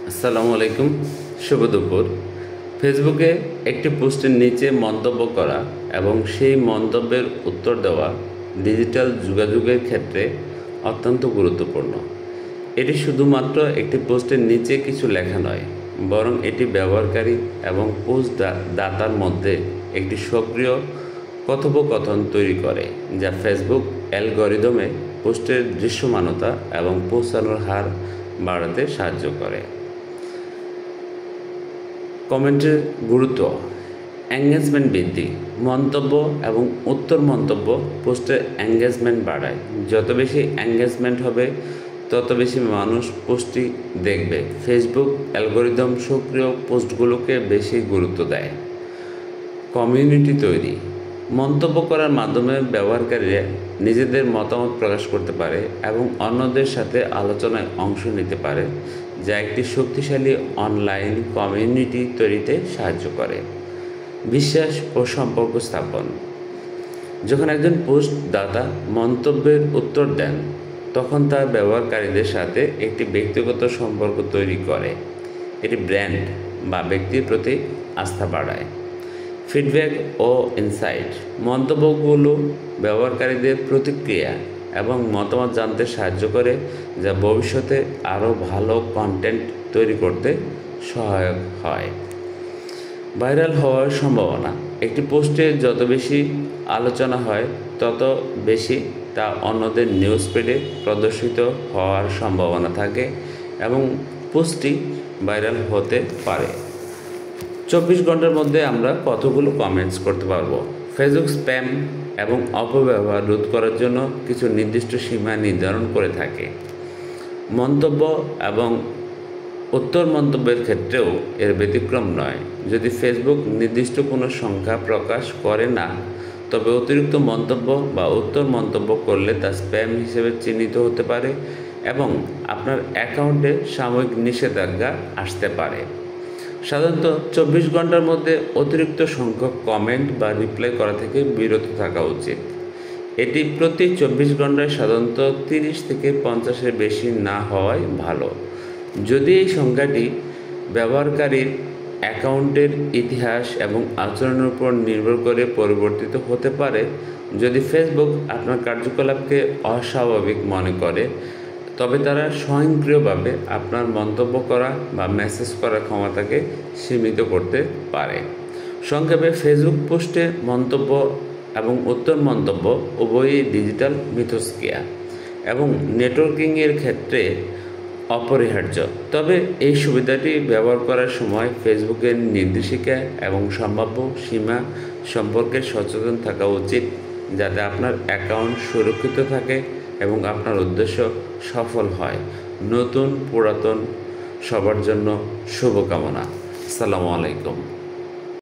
আসসালামু আলাইকুম, শুভ দুপুর। ফেসবুকে একটি পোস্টের নিচে মন্তব্য করা এবং সেই মন্তব্যের উত্তর দেওয়া ডিজিটাল যোগাযোগের ক্ষেত্রে অত্যন্ত গুরুত্বপূর্ণ। এটি শুধুমাত্র একটি পোস্টের নিচে কিছু লেখা নয়, বরং এটি ব্যবহারকারী এবং পোস্ট দাতার মধ্যে একটি সক্রিয় কথোপকথন তৈরি করে, যা ফেসবুক অ্যালগরিদমে পোস্টের দৃশ্যমানতা এবং পৌঁছানোর হার বাড়াতে সাহায্য করে। কমেন্টের গুরুত্ব, এঙ্গেজমেন্ট বৃদ্ধি, মন্তব্য এবং উত্তর মন্তব্য পোস্টের এঙ্গেজমেন্ট বাড়ায়। যত বেশি এঙ্গেজমেন্ট হবে তত বেশি মানুষ পোস্টটি দেখবে। ফেসবুক অ্যালগরিদম সক্রিয় পোস্টগুলোকে বেশি গুরুত্ব দেয়। কমিউনিটি তৈরি, মন্তব্য করার মাধ্যমে ব্যবহারকারীরা নিজেদের মতামত প্রকাশ করতে পারে এবং অন্যদের সাথে আলোচনায় অংশ নিতে পারে, যা একটি শক্তিশালী অনলাইন কমিউনিটি তৈরিতে সাহায্য করে। বিশ্বাস ও সম্পর্ক স্থাপন, যখন একজন পোস্ট দাতা মন্তব্যের উত্তর দেন তখন তার ব্যবহারকারীদের সাথে একটি ব্যক্তিগত সম্পর্ক তৈরি করে। এটি ব্র্যান্ড বা ব্যক্তির প্রতি আস্থা বাড়ায়। ফিডব্যাক ও ইনসাইট, মন্তব্যগুলো ব্যবহারকারীদের প্রতিক্রিয়া এবং মতামত জানতে সাহায্য করে, যা ভবিষ্যতে আরও ভালো কন্টেন্ট তৈরি করতে সহায়ক হয়। ভাইরাল হওয়ার সম্ভাবনা, একটি পোস্টে যত বেশি আলোচনা হয় তত বেশি তা অন্যদের নিউজ ফিডে প্রদর্শিত হওয়ার সম্ভাবনা থাকে এবং পোস্টটি ভাইরাল হতে পারে। 24 ঘন্টার মধ্যে আমরা কতগুলো কমেন্টস করতে পারবো? ফেসবুক স্প্যাম এবং অপব্যবহার রোধ করার জন্য কিছু নির্দিষ্ট সীমা নির্ধারণ করে থাকে। মন্তব্য এবং উত্তর মন্তব্যের ক্ষেত্রেও এর ব্যতিক্রম নয়। যদি ফেসবুক নির্দিষ্ট কোনো সংখ্যা প্রকাশ করে না, তবে অতিরিক্ত মন্তব্য বা উত্তর মন্তব্য করলে তা স্প্যাম হিসেবে চিহ্নিত হতে পারে এবং আপনার অ্যাকাউন্টে সাময়িক নিষেধাজ্ঞা আসতে পারে। সাধারণত 24 ঘন্টার মধ্যে অতিরিক্ত সংখ্যক কমেন্ট বা রিপ্লাই করা থেকে বিরত থাকা উচিত। এটি প্রতি 24 ঘন্টায় সাধারণত 30 থেকে 50-এর বেশি না হওয়াই ভালো। যদি এই সংখ্যাটি ব্যবহারকারীর অ্যাকাউন্টের ইতিহাস এবং আচরণের উপর নির্ভর করে পরিবর্তিত হতে পারে। যদি ফেসবুক আপনার কার্যকলাপকে অস্বাভাবিক মনে করে, তবে তারা স্বয়ংক্রিয়ভাবে আপনার মন্তব্য করা বা মেসেজ করার ক্ষমতাকে সীমিত করতে পারে। সংক্ষেপে, ফেসবুক পোস্টে মন্তব্য এবং উত্তর মন্তব্য উভয়ই ডিজিটাল মিথস্ক্রিয়া এবং নেটওয়ার্কিংয়ের ক্ষেত্রে অপরিহার্য। তবে এই সুবিধাটি ব্যবহার করার সময় ফেসবুকের নির্দেশিকা এবং সম্ভাব্য সীমা সম্পর্কে সচেতন থাকা উচিত, যাতে আপনার অ্যাকাউন্ট সুরক্ষিত থাকে এবং আপনার উদ্দেশ্য সফল হয়। নতুন পুরাতন সবার জন্য শুভকামনা। আসসালামু আলাইকুম।